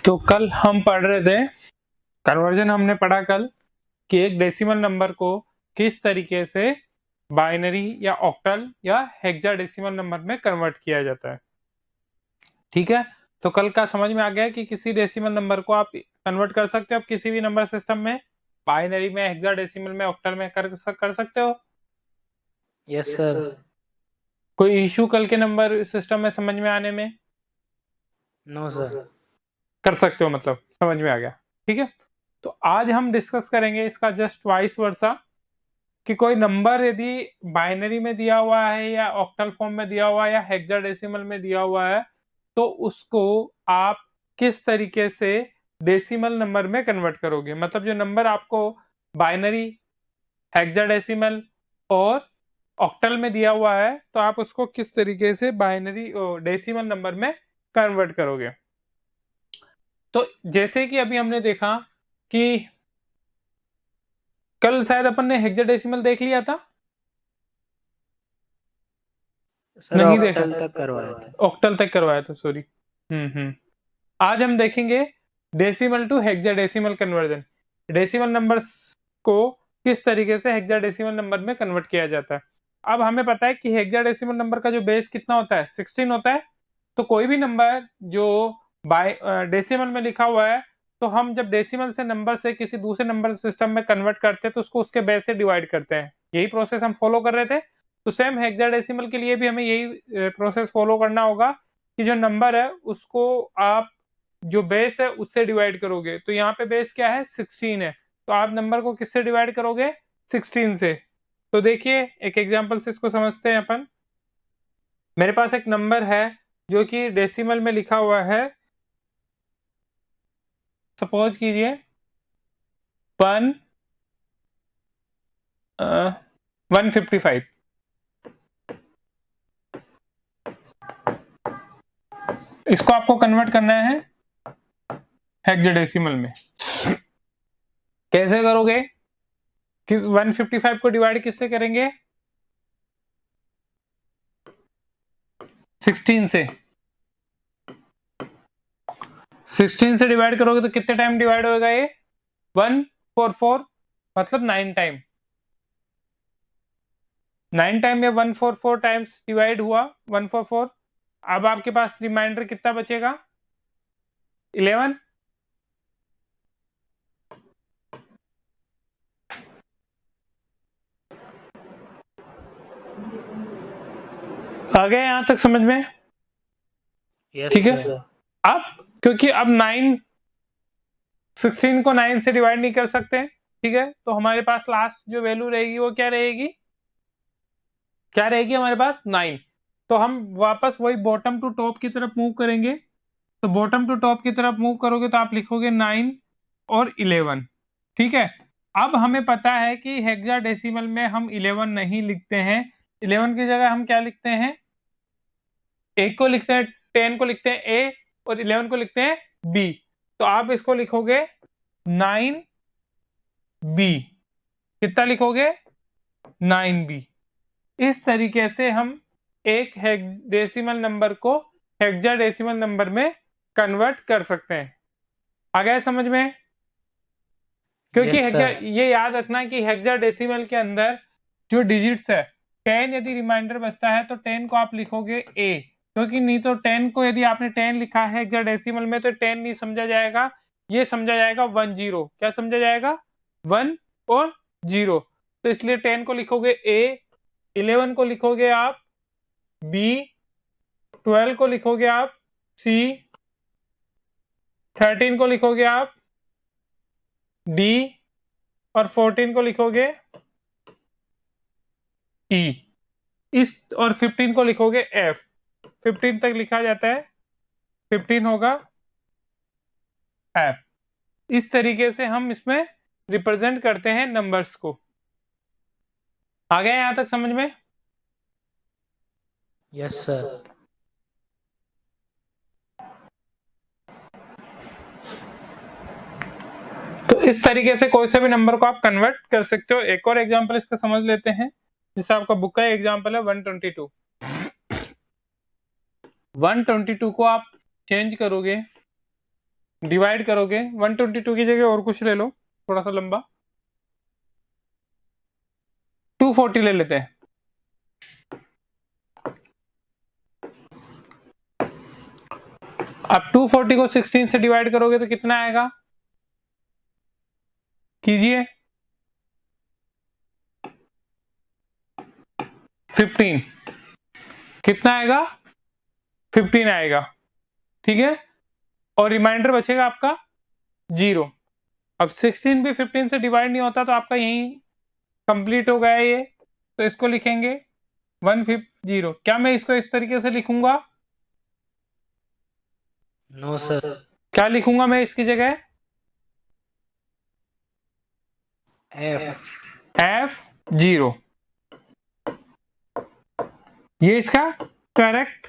तो कल हम पढ़ रहे थे कन्वर्जन। हमने पढ़ा कल कि एक डेसिमल नंबर को किस तरीके से बाइनरी या ऑक्टल या हेक्साडेसिमल नंबर में कन्वर्ट किया जाता है। ठीक है, तो कल का समझ में आ गया कि किसी डेसिमल नंबर को आप कन्वर्ट कर सकते हो आप किसी भी नंबर सिस्टम में, बाइनरी में, हेक्साडेसिमल में, ऑक्टल में कर सकते हो। Yes sir. कोई इशू कल के नंबर सिस्टम में समझ में आने में? No sir. कर सकते हो, मतलब समझ में आ गया। ठीक है, तो आज हम डिस्कस करेंगे इसका जस्ट वाइस वर्सा कि कोई नंबर यदि बाइनरी में दिया हुआ है या ऑक्टल फॉर्म में दिया हुआ है या हेक्साडेसिमल में दिया हुआ है तो उसको आप किस तरीके से डेसिमल नंबर में कन्वर्ट करोगे। मतलब जो नंबर आपको बाइनरी, हेक्साडेसिमल और ऑक्टल में दिया हुआ है तो आप उसको किस तरीके से बाइनरी डेसिमल नंबर में कन्वर्ट करोगे। तो जैसे कि अभी हमने देखा कि कल शायद अपन ने हेक्साडेसिमल देख लिया था, सर नहीं देखा, ऑक्टल तक करवाए थे। ऑक्टल तक करवाया था, सॉरी। आज हम देखेंगे decimal to hexadecimal conversion. Decimal numbers को किस तरीके से हेक्साडेसिमल नंबर में कन्वर्ट किया जाता है। अब हमें पता है कि हेक्साडेसिमल नंबर का जो बेस कितना होता है, 16 होता है। तो कोई भी नंबर जो बाय डेसिमल में लिखा हुआ है तो हम जब डेसिमल से नंबर से किसी दूसरे नंबर सिस्टम में कन्वर्ट करते हैं तो उसको उसके बेस से डिवाइड करते हैं। यही प्रोसेस हम फॉलो कर रहे थे। तो सेम हेक्साडेसिमल के लिए भी हमें यही प्रोसेस फॉलो करना होगा कि जो नंबर है उसको आप जो बेस है उससे डिवाइड करोगे। तो यहाँ पे बेस क्या है, 16 है, तो आप नंबर को किससे डिवाइड करोगे, 16 से। तो देखिए एक एग्जांपल से इसको समझते हैं अपन। मेरे पास एक नंबर है जो कि डेसिमल में लिखा हुआ है, सपोज कीजिए 155। इसको आपको कन्वर्ट करना है हेक्साडेसिमल में। कैसे करोगे, किस 155 को डिवाइड किससे करेंगे, 16 से। 16 से डिवाइड करोगे तो कितने टाइम डिवाइड होगा ये, 144, मतलब 9 टाइम। 9 टाइम या 144 टाइम्स डिवाइड हुआ 144। अब आपके पास रिमाइंडर कितना बचेगा, 11। आ गए यहां तक समझ में? यस ठीक है, सर। अब क्योंकि अब 9 16 को 9 से डिवाइड नहीं कर सकते, ठीक है, तो हमारे पास लास्ट जो वैल्यू रहेगी वो क्या रहेगी, क्या रहेगी हमारे पास, 9। तो हम वापस वही बॉटम टू टॉप की तरफ मूव करेंगे। तो बॉटम टू टॉप की तरफ मूव करोगे तो आप लिखोगे 9 और 11। ठीक है, अब हमें पता है कि हेक्साडेसिमल में हम 11 नहीं लिखते हैं। 11 की जगह हम क्या लिखते हैं, एक को लिखते हैं, 10 को लिखते हैं ए और 11 को लिखते हैं बी। तो आप इसको लिखोगे 9b। कितना लिखोगे, 9b। इस तरीके से हम एक डेसिमल नंबर को हेक्साडेसिमल नंबर में कन्वर्ट कर सकते हैं। आ गया समझ में? क्योंकि यस सर। ये याद रखना कि हेक्साडेसिमल के अंदर जो डिजिट्स है, 10 यदि रिमाइंडर बचता है तो 10 को आप लिखोगे ए, क्योंकि नहीं तो 10 को यदि आपने 10 लिखा है हेक्साडेसिमल में तो 10 नहीं समझा जाएगा, ये समझा जाएगा 10। क्या समझा जाएगा, 1 और 0। तो इसलिए 10 को लिखोगे ए, 11 को लिखोगे आप बी, 12 को लिखोगे आप सी, 13 को लिखोगे आप डी और 14 को लिखोगे ई। इस और 15 को लिखोगे एफ। 15 तक लिखा जाता है, 15 होगा एफ। इस तरीके से हम इसमें रिप्रेजेंट करते हैं नंबर्स को। आ गया यहां तक समझ में? Yes sir. तो इस तरीके से कोई से भी नंबर को आप कन्वर्ट कर सकते हो। एक और एग्जांपल इसका समझ लेते हैं, जैसे आपका बुक का एग्जांपल है 122। 122 को आप चेंज करोगे डिवाइड करोगे 122 की जगह और कुछ ले लो थोड़ा सा लंबा, 240 ले लेते हैं। अब 240 को 16 से डिवाइड करोगे तो कितना आएगा, कीजिए 15, कितना आएगा 15 आएगा, ठीक है। और रिमाइंडर बचेगा आपका 0। अब 16 भी 15 से डिवाइड नहीं होता तो आपका यही कंप्लीट हो गया ये, तो इसको लिखेंगे 150। क्या मैं इसको इस तरीके से लिखूंगा, नो सर। क्या लिखूंगा मैं इसकी जगह, F0, ये इसका करेक्ट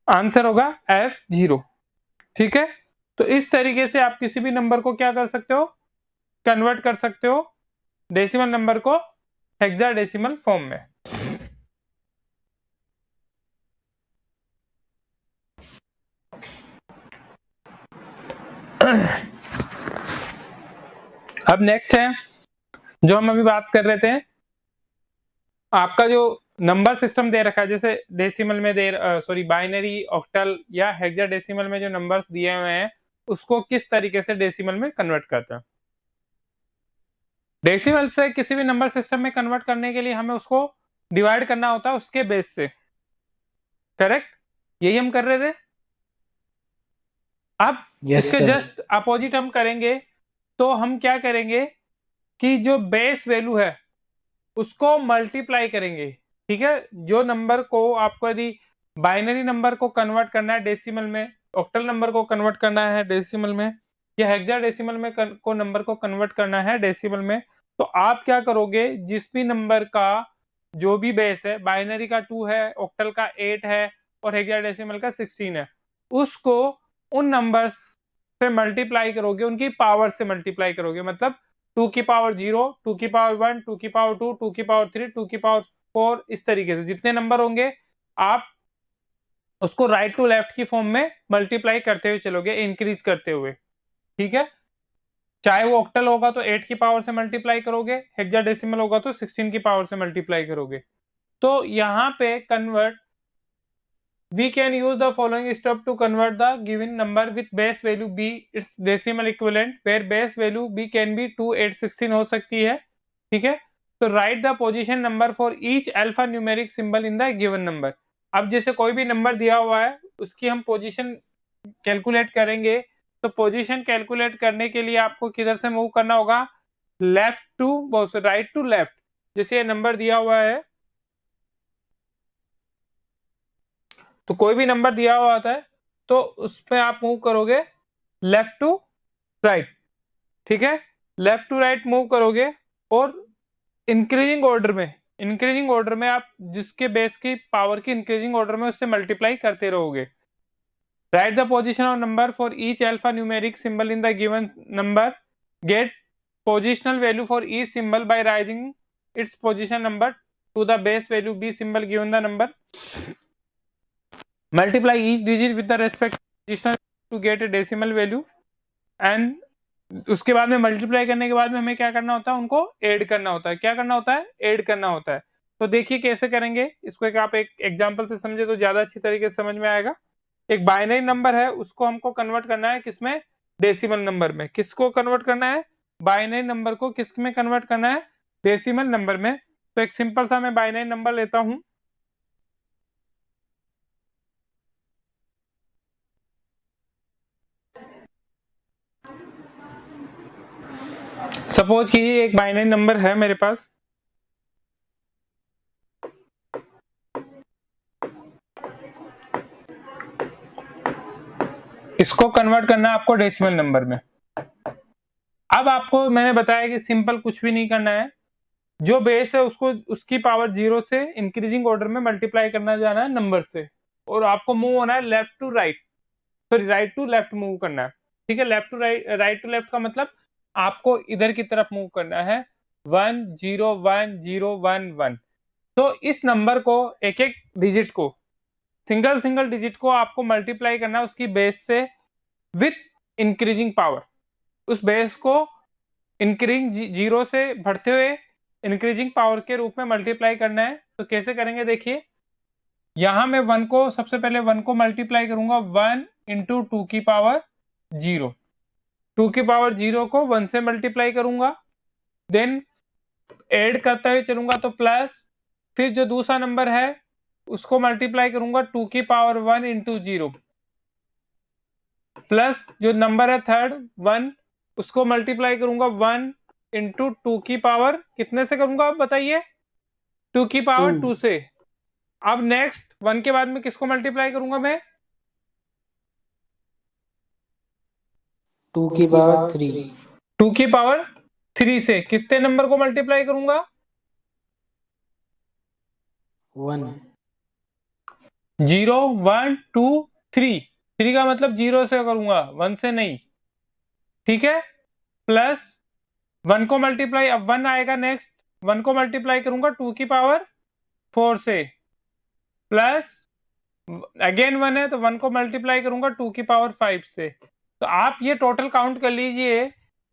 आंसर होगा F0, ठीक है। तो इस तरीके से आप किसी भी नंबर को क्या कर सकते हो, कन्वर्ट कर सकते हो डेसिमल नंबर को हेक्साडेसिमल फॉर्म में। अब नेक्स्ट है जो हम अभी बात कर रहे थे, आपका जो नंबर सिस्टम दे रखा है, जैसे डेसिमल में सॉरी बाइनरी, ऑक्टल या हेक्साडेसिमल में जो नंबर्स दिए हुए हैं उसको किस तरीके से डेसिमल में कन्वर्ट करते हैं। डेसिमल से किसी भी नंबर सिस्टम में कन्वर्ट करने के लिए हमें उसको डिवाइड करना होता है उसके बेस से, करेक्ट, यही हम कर रहे थे। अब इसके जस्ट अपोजिट हम करेंगे, तो हम क्या करेंगे कि जो बेस वैल्यू है उसको मल्टीप्लाई करेंगे, ठीक है। जो नंबर को आपको यदि बाइनरी नंबर को कन्वर्ट करना है डेसिमल में, ऑक्टल नंबर को कन्वर्ट करना है डेसिमल में, या हेक्साडेसिमल में को नंबर को कन्वर्ट करना है डेसिमल में, तो आप क्या करोगे, जिस भी नंबर का जो भी बेस है, बाइनरी का 2 है, ऑक्टल का 8 है और हेक्साडेसिमल का 16 है, उसको उन नंबर्स से मल्टीप्लाई करोगे, उनकी पावर से मल्टीप्लाई करोगे। मतलब 2 की पावर 0, 2 की पावर 1, 2 की पावर 2, 2 की पावर 3, 2 की पावर 4, इस तरीके से जितने नंबर होंगे आप उसको राइट टू लेफ्ट की फॉर्म में मल्टीप्लाई करते हुए चलोगे, इंक्रीज करते हुए, ठीक है। चाहे वो ऑक्टल होगा तो 8 की पावर से मल्टीप्लाई करोगे, हेक्साडेसिमल होगा तो 16 की पावर से मल्टीप्लाई करोगे। तो यहाँ पे convert, we can use the following step to convert the given number with base value b its decimal equivalent, where base value b can be 2, 8, 16 हो सकती है, ठीक है। तो right the position number for each alpha numeric symbol in the given number. अब जैसे कोई भी नंबर दिया हुआ है उसकी हम पोजीशन कैलकुलेट करेंगे, तो पोजीशन कैलकुलेट करने के लिए आपको किधर से मूव करना होगा, left to right to left. जैसे ये नंबर दिया हुआ है, तो कोई भी नंबर दिया हुआ होता है तो उसमें आप मूव करोगे लेफ्ट टू राइट, ठीक है। लेफ्ट टू राइट मूव करोगे और इंक्रीजिंग ऑर्डर में आप जिसके बेस की पावर की इंक्रीजिंग ऑर्डर में उससे मल्टीप्लाई करते रहोगे। Right the position of number for each alpha numeric symbol in the given number, get positional value for each symbol by raising its position number to the base value be symbol given the number, multiply each digit with the respect to get a decimal value, and उसके बाद में multiply करने के बाद में हमें क्या करना होता है, उनको ऐड करना होता है। क्या करना होता है, ऐड करना होता है। तो देखिए कैसे करेंगे इसको, एक आप एक एग्जांपल से समझे तो ज्यादा अच्छी तरीके से समझ में आएगा। एक बाइनरी नंबर है उसको हमको कन्वर्ट करना है किसमें, डेसिमल नंबर में। किसको कन्वर्ट करना है, बाइनरी नंबर को किस में कन्वर्ट करना है, डेसिमल नंबर में। तो एक सिंपल सा मैं बाइनरी नंबर लेता हूं, सपोज कीजिए एक बाइनरी नंबर है मेरे पास, इसको कन्वर्ट करना है आपको डेसिमल नंबर में। अब आपको मैंने बताया कि सिंपल कुछ भी नहीं करना है, जो बेस है उसको उसकी पावर 0 से इंक्रीजिंग ऑर्डर में मल्टीप्लाई करना जाना है नंबर से, और आपको मूव होना है left to right, sorry right to left move करना है, ठीक है। Left to right, right to left का मतलब आपको इधर की तरफ मूव करना है, 1 0 1 0 1 1। तो इस नंबर को एक एक डिजिट को, सिंगल डिजिट को आपको मल्टीप्लाई करना है उसकी बेस से विथ इंक्रीजिंग पावर, उस बेस को इंक्रीजिंग जीरो से बढ़ते हुए इंक्रीजिंग पावर के रूप में मल्टीप्लाई करना है। तो कैसे करेंगे देखिए, यहां मैं वन को सबसे पहले वन को मल्टीप्लाई करूंगा 1 इंटू टू की पावर जीरो, टू की पावर जीरो को वन से मल्टीप्लाई करूंगा, देन ऐड करते हुए चलूंगा तो प्लस, फिर जो दूसरा नंबर है उसको मल्टीप्लाई करूंगा टू की power one into zero, plus जो नंबर है थर्ड वन, उसको मल्टीप्लाई करूंगा वन इंटू टू की पावर कितने से करूंगा आप बताइए, टू की पावर टू से। अब नेक्स्ट वन के बाद में किसको मल्टीप्लाई करूंगा मैं, टू की पावर थ्री, टू की पावर थ्री से कितने नंबर को मल्टीप्लाई करूंगा, one, zero one two three, three का मतलब जीरो से करूंगा वन से नहीं, ठीक है। प्लस वन को मल्टीप्लाई, अब वन आएगा नेक्स्ट, वन को मल्टीप्लाई करूंगा टू की पावर फोर से, प्लस अगेन वन है तो वन को मल्टीप्लाई करूंगा टू की पावर फाइव से। तो आप ये टोटल काउंट कर लीजिए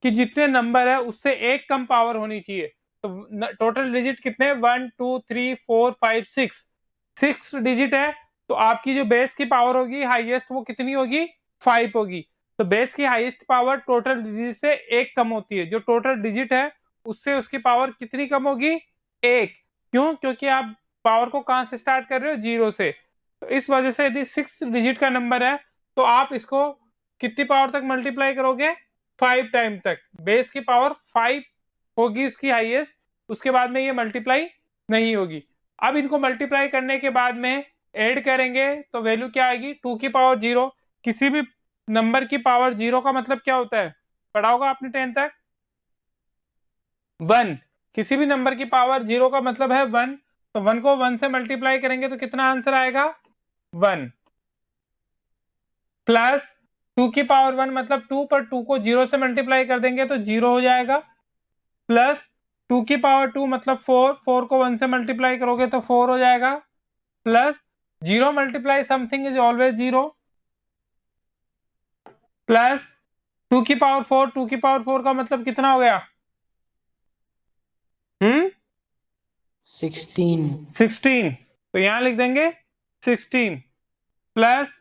कि जितने नंबर है उससे एक कम पावर होनी चाहिए। तो टोटल डिजिट कितने, one two three four five six, six digit है। तो आपकी जो बेस की पावर होगी हाईएस्ट वो कितनी होगी, फाइव होगी। तो बेस की हाईएस्ट पावर टोटल डिजिट से एक कम होती है, जो टोटल डिजिट है उससे उसकी पावर कितनी कम होगी, एक। क्यों, क्योंकि आप पावर को कहां से स्टार्ट कर रहे हो, जीरो से। तो इस वजह से यदि सिक्स डिजिट का नंबर है तो आप इसको कितनी पावर तक मल्टीप्लाई करोगे, फाइव टाइम तक। बेस की पावर फाइव होगी इसकी हाईएस्ट, उसके बाद में ये मल्टीप्लाई नहीं होगी। अब इनको मल्टीप्लाई करने के बाद में ऐड करेंगे तो वैल्यू क्या आएगी, टू की पावर जीरो। किसी भी नंबर की पावर जीरो का मतलब क्या होता है, पढ़ा होगा आपने टेंथ तक, वन। किसी भी नंबर की पावर जीरो का मतलब है वन। तो वन को वन से मल्टीप्लाई करेंगे तो कितना आंसर आएगा, वन। प्लस टू की पावर वन मतलब टू, पर टू को जीरो से मल्टीप्लाई कर देंगे तो जीरो हो जाएगा। प्लस टू की पावर टू मतलब फोर, फोर को वन से मल्टीप्लाई करोगे तो फोर हो जाएगा। Plus zero multiply something is always zero. Plus two की पावर फोर, टू की पावर फोर का मतलब कितना हो गया, 16, 16। तो यहां लिख देंगे 16। प्लस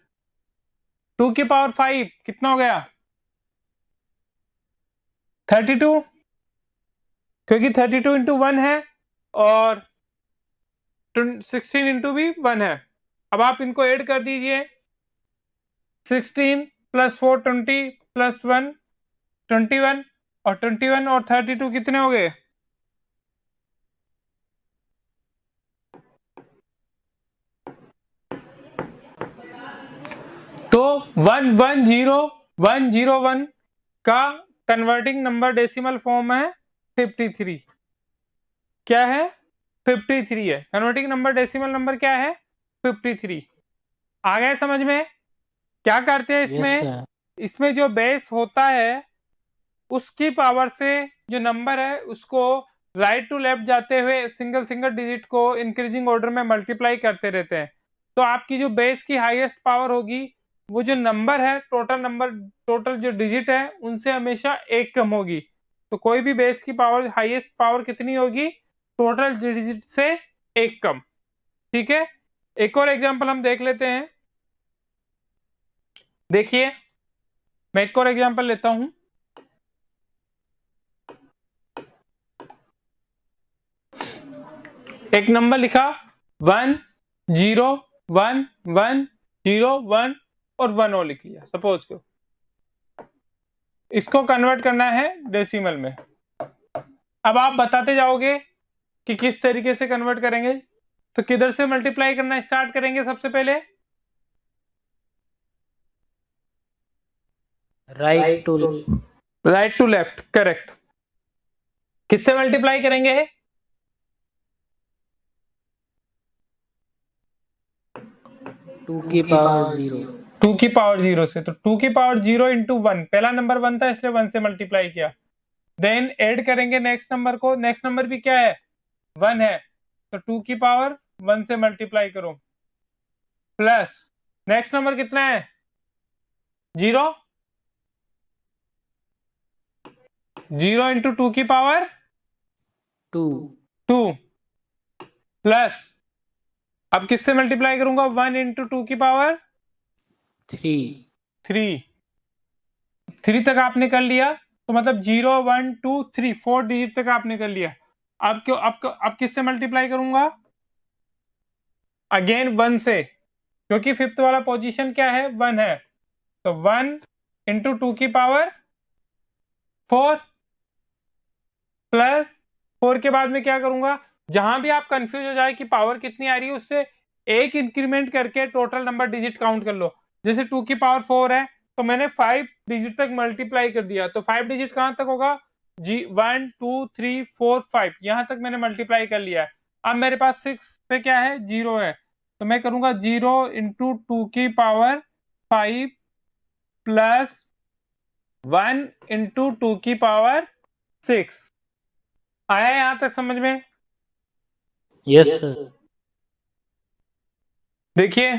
टू की पावर फाइव कितना हो गया, 32, क्योंकि 32 इंटू वन है और 16 इंटू भी वन है। अब आप इनको ऐड कर दीजिए, 16 प्लस फोर 20 प्लस वन 21, और 21 और 32 कितने हो गए, तो 110101 का कन्वर्टिंग नंबर डेसिमल फॉर्म है 53। क्या है, 53 है। कन्वर्टिंग नंबर डेसिमल नंबर क्या है, 53। आ गया समझ में। क्या करते हैं इसमें, इसमें जो बेस होता है उसकी पावर से जो नंबर है उसको राइट टू लेफ्ट जाते हुए सिंगल सिंगल डिजिट को इंक्रीजिंग ऑर्डर में मल्टीप्लाई करते रहते हैं। तो आपकी जो बेस की हाईएस्ट पावर होगी वो जो नंबर है, टोटल नंबर, टोटल जो डिजिट है उनसे हमेशा एक कम होगी। तो कोई भी बेस की पावर हाईएस्ट पावर कितनी होगी, टोटल डिजिट से एक कम। ठीक है, एक और एग्जांपल हम देख लेते हैं। देखिए मैं एक और एग्जांपल लेता हूं। एक नंबर लिखा 10110 और वन और लिख लिया सपोज को। इसको कन्वर्ट करना है डेसिमल में। अब आप बताते जाओगे कि किस तरीके से कन्वर्ट करेंगे। तो किधर से मल्टीप्लाई करना स्टार्ट करेंगे सबसे पहले, राइट टू लेफ्ट, करेक्ट। किससे मल्टीप्लाई करेंगे, टू की पावर जीरो, टू की पावर जीरो से। तो टू की पावर जीरो इंटू वन, पहला नंबर वन था इसलिए वन से मल्टीप्लाई किया। देन ऐड करेंगे नेक्स्ट नंबर को, नेक्स्ट नंबर भी क्या है, वन है, तो टू की पावर वन से मल्टीप्लाई करो। प्लस नेक्स्ट नंबर कितना है, जीरो, 0 इंटू 2 की पावर 2 2 प्लस, अब किससे मल्टीप्लाई करूंगा, 1 इंटू 2 की पावर 3 3 तक आपने कर लिया, तो मतलब 0 1 2 3 4 डिजिट तक आपने कर लिया। अब क्यों, अब किससे मल्टीप्लाई करूंगा, अगेन 1 से, क्योंकि फिफ्थ वाला पोजीशन क्या है, 1 है, तो 1 इंटू 2 की पावर 4 प्लस 4 के बाद में क्या करूंगा, जहां भी आप कंफ्यूज हो जाए कि पावर कितनी आ रही है, उससे एक इंक्रीमेंट करके टोटल नंबर डिजिट काउंट कर लो। जैसे 2 की पावर 4 है, तो मैंने 5 डिजिट तक मल्टीप्लाई कर दिया, तो 5 डिजिट कहां तक होगा, जी 1 2 3 4 5, यहां तक मैंने मल्टीप्लाई कर लिया है। अब मेरे पास 6 पे क्या है, 0 है, तो मैं करूंगा 0 इंटू 2 की पावर 5 प्लस 1 इंटू 2 की पावर 6। आया यहां तक समझ में? Yes sir. देखिए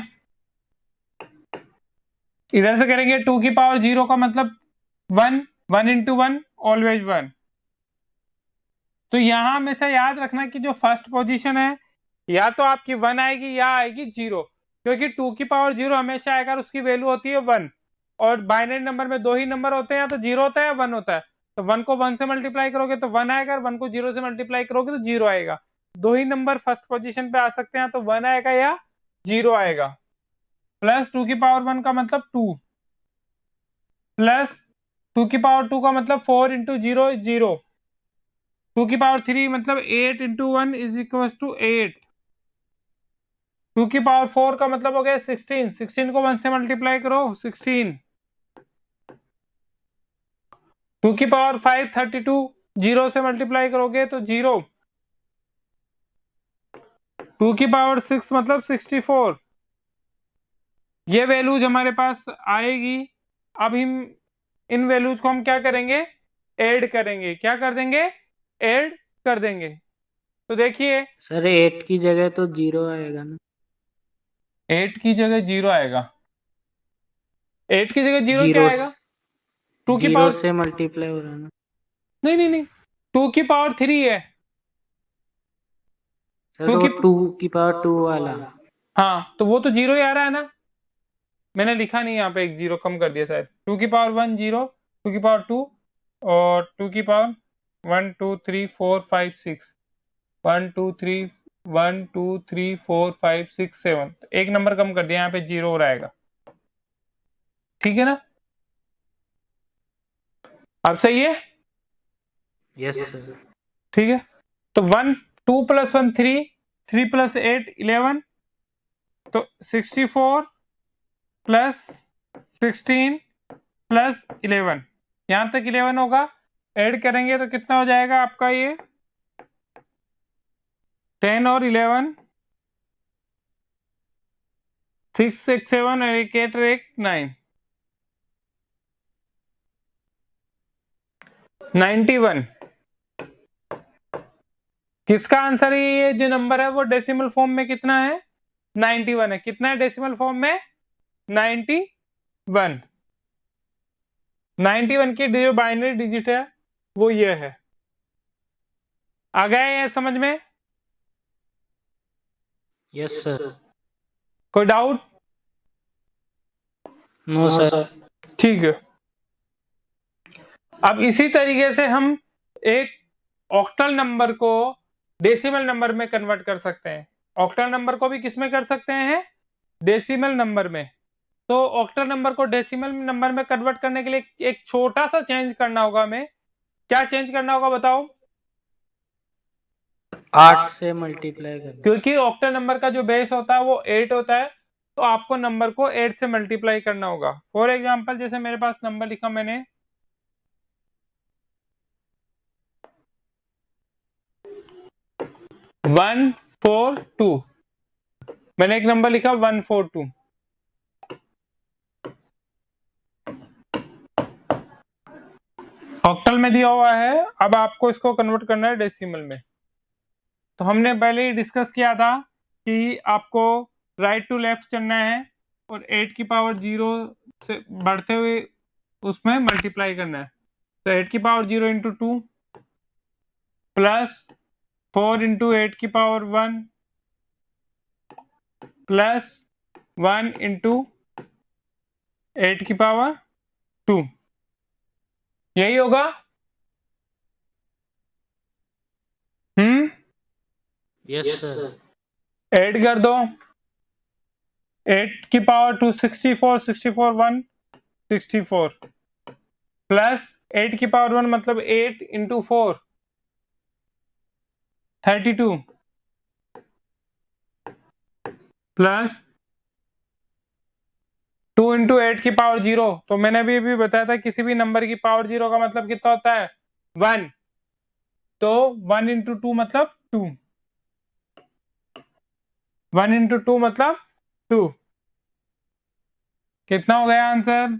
इधर से करेंगे 2 की पावर 0 का मतलब 1, 1 इंटू 1 ऑलवेज 1। तो यहां हमेशा याद रखना कि जो फर्स्ट पोजीशन है, या तो आपकी 1 आएगी या आएगी 0, क्योंकि 2 की पावर 0 हमेशा आएगा और उसकी वैल्यू होती है 1, और बाइनरी नंबर में दो ही नंबर होते हैं, या तो 0 होता है या 1 होता है। तो 1 को 1 से मल्टीप्लाई करोगे तो 1 आएगा, और 1 को 0 से मल्टीप्लाई करोगे तो 0 आएगा। दो ही नंबर फर्स्ट पोजीशन पे आ सकते हैं, तो 1 आएगा या 0 आएगा। प्लस 2 की पावर 1 का मतलब 2, प्लस 2 की पावर 2 का मतलब 4 इंटू 0 0, 2 की पावर 3 मतलब 8 इंटू 1 इज इक्वल टू 8, 2 की पावर 4 का मतलब हो गया 16, 16 को 1 से मल्टीप्लाई करो 16, 2 की पावर 5 32, 0 से मल्टीप्लाई करोगे तो 0, 2 की पावर 6 मतलब 64। ये वैल्यूज हमारे पास आएगी। अब हम इन वैल्यूज को हम क्या करेंगे, ऐड करेंगे, क्या कर देंगे, ऐड कर देंगे। तो देखिए सर 8 की जगह तो 0 आएगा ना। 8 की जगह 0 आएगा, 8 की जगह 0 क्या 0 आएगा, 2 की 0 पावर, से मल्टीप्लाई हो रहा है ना। नहीं नहीं नहीं, 2 की पावर 3 है, सर 2 वो की, 2 की पावर 2 वाला। हाँ तो वो तो 0 ही आ रहा है ना, मैंने लिखा नहीं यहाँ पे, एक 0 कम कर दिया शायद। 2 की पावर 1 0, 2 की पावर 2, और 2 की पावर 1 2 3 4 5 6, 1 2 3 1 2 3 4 5 6 7, एक नंबर कम कर दिया, यहाँ पे 0 हो रहेगा, ठीक है ना, अब सही है, यस सर। ठीक है। तो 1 2 प्लस 1 3, 3 प्लस 8 11, तो 64 प्लस 16 प्लस 11, यहां तक 11 होगा, ऐड करेंगे तो कितना हो जाएगा आपका ये, 10 और 11, 6 6 7 और 1 8 और 1 9, 91। किसका आंसर है, ये जो नंबर है वो डेसिमल फॉर्म में कितना है, 91 है। कितना है डेसिमल फॉर्म में, 91। 91 की जो बाइनरी डिजिट है वो ये है। आ गया ये समझ में? Yes sir. कोई डाउट? No sir. ठीक है। अब इसी तरीके से हम एक ऑक्टल नंबर को डेसिमल नंबर में कन्वर्ट कर सकते हैं। ऑक्टल नंबर को भी किस में कर सकते हैं, डेसिमल नंबर में। तो ऑक्टल नंबर को डेसिमल नंबर में कन्वर्ट करने के लिए एक छोटा सा चेंज करना होगा हमें। क्या चेंज करना होगा बताओ? 8 से मल्टीप्लाई करना। क्योंकि ऑक्टल नंबर का जो बेस होता है वो 8 होता है, तो आपको नंबर को 8 से मल्टीप्लाई करना होगा। फॉर एग्जाम्पल जैसे मेरे पास नंबर लिखा मैंने 142, मैंने एक नंबर लिखा 142। ऑक्टल में दिया हुआ है, अब आपको इसको कन्वर्ट करना है डेसिमल में। तो हमने पहले ही डिस्कस किया था कि आपको राइट टू लेफ्ट चलना है और 8 की पावर 0 से बढ़ते हुए उसमें मल्टीप्लाई करना है। तो 8 की पावर 0 इंटू 2 प्लस 4 इंटू 8 की पावर 1 प्लस 1 इंटू 8 की पावर 2, यही होगा। Yes sir. ऐड कर दो 8 की पावर 2 64 64 1 64 प्लस 8 की पावर 1 मतलब 8 इंटू 4 32 प्लस 2 इंटू 8 की पावर 0। तो मैंने अभी बताया था किसी भी नंबर की पावर 0 का मतलब कितना होता है 1। तो 1 इंटू 2 मतलब 2, 1 इंटू 2 मतलब 2। कितना हो गया आंसर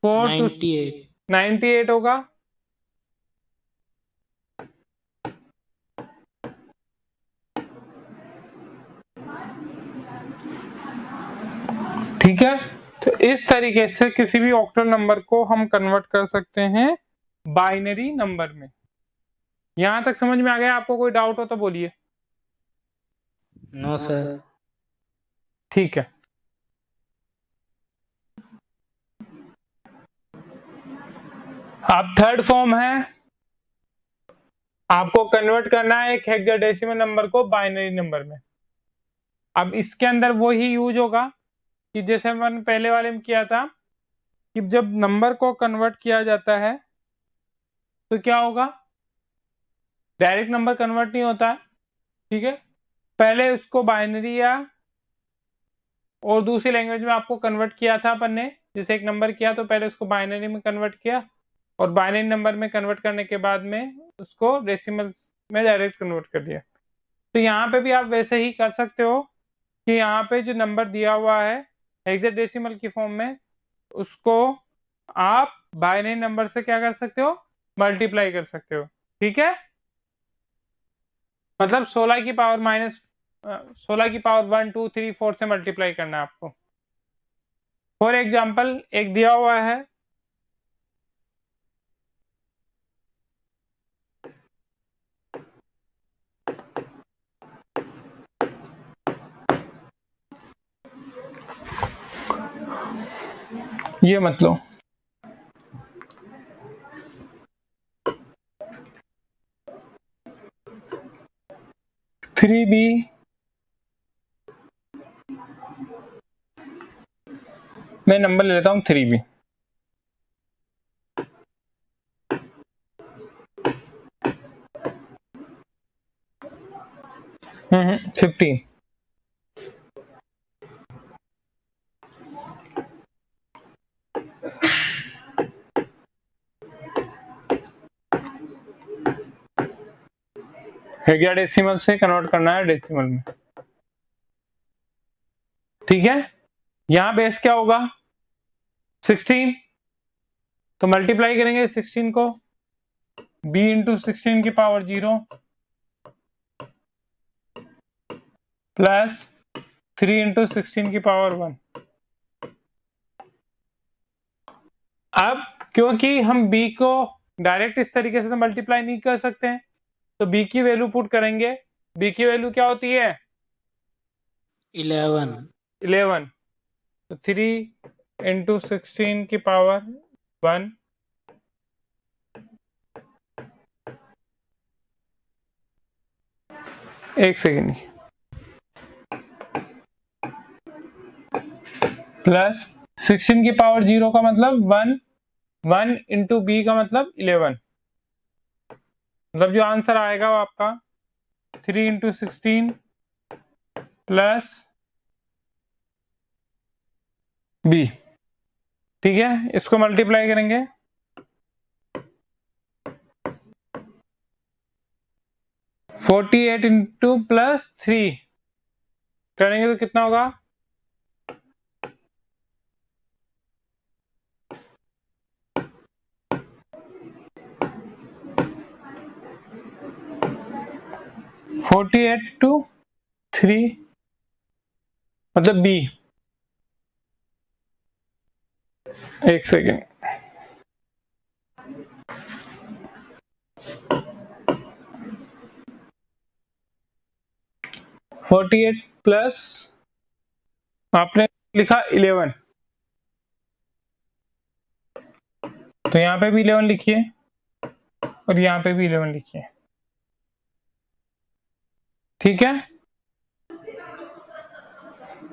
4 टू 98। 98 होगा। ठीक है, तो इस तरीके से किसी भी ऑक्टल नंबर को हम कन्वर्ट कर सकते हैं बाइनरी नंबर में। यहां तक समझ में आ गया? आपको कोई डाउट हो तो बोलिए। No sir. ठीक है, अब थर्ड फॉर्म है, आपको कन्वर्ट करना है एक हेक्साडेसिमल नंबर को बाइनरी नंबर में। अब इसके अंदर वो ही यूज होगा कि जैसे मैंने पहले वाले में किया था कि जब नंबर को कन्वर्ट किया जाता है तो क्या होगा, डायरेक्ट नंबर कन्वर्ट नहीं होता है। ठीक है, पहले उसको बाइनरी या और दूसरी लैंग्वेज में आपको कन्वर्ट किया था अपन ने। जैसे एक नंबर किया तो पहले उसको बाइनरी में कन्वर्ट किया और बाइनरी नंबर में कन्वर्ट करने के बाद में उसको डेसिमल में डायरेक्ट कन्वर्ट कर दिया। तो यहाँ पे भी आप वैसे ही कर सकते हो कि यहाँ पे जो नंबर दिया हुआ है हेक्साडेसिमल की फॉर्म में, उसको आप बाइनरी नंबर से क्या कर सकते हो, मल्टीप्लाई कर सकते हो। ठीक है, मतलब 16 की पावर माइनस 16 की पावर 1 2 3 4 से मल्टीप्लाई करना है आपको। फॉर एग्जाम्पल एक दिया हुआ है ये मतलब 3b मैं नंबर ले लेता हूँ 3b। 15। हेक्साडेसिमल से कन्वर्ट करना है डेसिमल में। ठीक है, यहां बेस क्या होगा 16, तो मल्टीप्लाई करेंगे 16 को b इंटू 16 की पावर 0 प्लस 3 इंटू 16 की पावर 1। अब क्योंकि हम b को डायरेक्ट इस तरीके से तो मल्टीप्लाई नहीं कर सकते हैं, तो b की वैल्यू पुट करेंगे। b की वैल्यू क्या होती है 11। 11, तो 3 इंटू 16 की पावर 1 एक सेकेंड प्लस 16 की पावर 0 का मतलब 1 1 इंटू बी का मतलब 11, मतलब जो आंसर आएगा वो आपका 3 इंटू 16 प्लस बी। ठीक है, इसको मल्टीप्लाई करेंगे 48 इंटू प्लस 3 करेंगे तो कितना होगा 48 टू 3 मतलब बी। एक सेकेंड 48 प्लस आपने लिखा 11, तो यहाँ पे भी 11 लिखिए और यहाँ पे भी 11 लिखिए, ठीक है।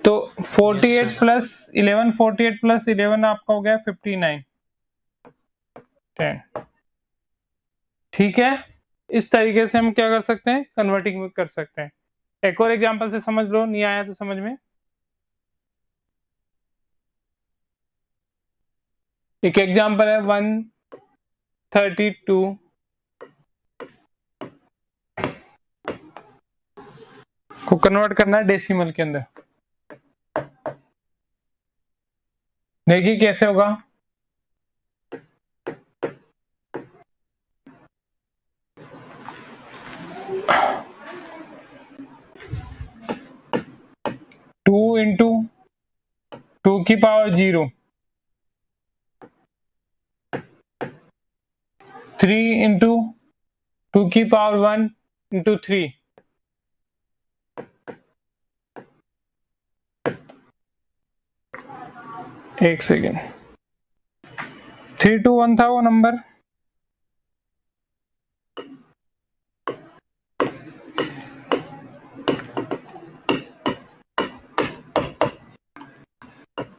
तो 48 प्लस 11, 48 प्लस 11 आपका हो गया 59, 10, ठीक है। इस तरीके से हम क्या कर सकते हैं, कन्वर्टिंग कर सकते हैं। एक और एग्जांपल से समझ लो, नहीं आया तो समझ में। एक एग्जांपल है 132 को कन्वर्ट करना है डेसिमल के अंदर। देखिए कैसे होगा। टू इंटू 2 की पावर 0, 3 इंटू 2 की पावर 1 इंटू 3, एक सेकेंड, 321 था वो नंबर।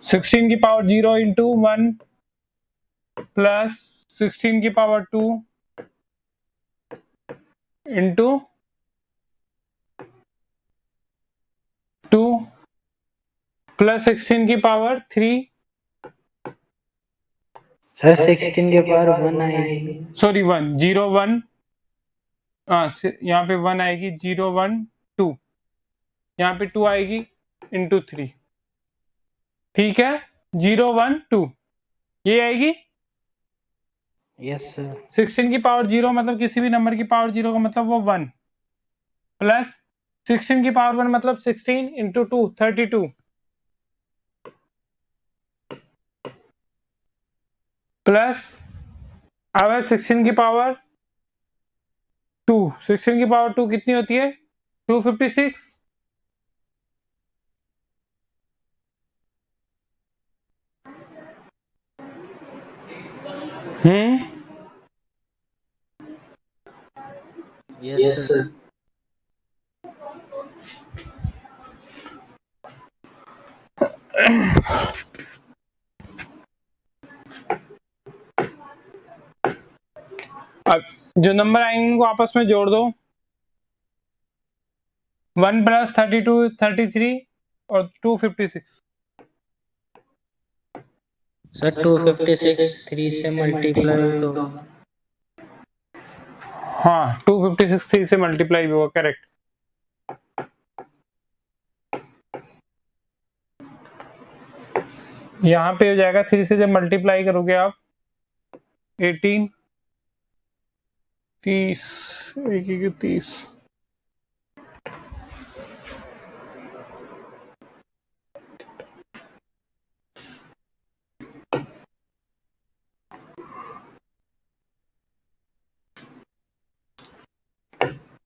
सिक्सटीन की पावर 0 इंटू 1 प्लस 16 की पावर 2 इंटू 2 प्लस 16 की पावर 3, सर 16 के पावर 1 आएगी, सॉरी 1, 0 1, हाँ यहाँ पे 1 आएगी, 0 1 2, यहाँ पे 2 आएगी इंटू 3, ठीक है। 0 1 2 ये आएगी। Yes sir. 16 की पावर 0 मतलब किसी भी नंबर की पावर 0 का मतलब वो 1, प्लस 16 की पावर 1 मतलब 16 इंटू 2 32, प्लस अब है 16 की पावर 2, 16 की पावर 2 कितनी होती है, 256, यस सर। अब जो नंबर आएंगे उनको आपस में जोड़ दो, 1 प्लस 32 33 और 256, सर 256 3 से मल्टीप्लाई तो हाँ 256 3 से मल्टीप्लाई भी होगा, करेक्ट। यहाँ पे हो जाएगा 3 से जब मल्टीप्लाई करोगे आप 18 30 30,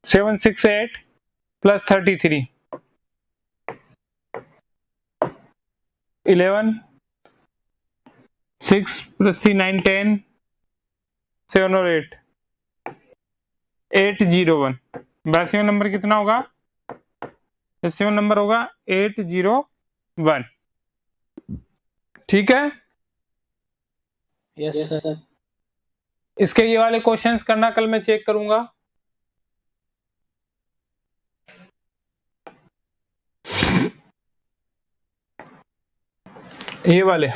सेवन सिक्स 8 प्लस 33, 11 6 प्लस 3 9 10, 7 और 8 801। डेसिमल नंबर कितना होगा, डेसिमल नंबर होगा 801, ठीक है। Yes sir. इसके ये वाले क्वेश्चंस करना, कल मैं चेक करूंगा। ये वाले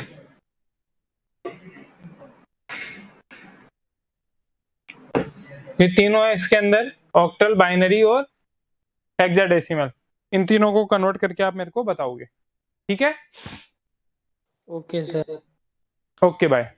ये तीनों है इसके अंदर, ऑक्टल, बाइनरी और हेक्साडेसिमल। इन तीनों को कन्वर्ट करके आप मेरे को बताओगे, ठीक है। Okay sir. Okay bye.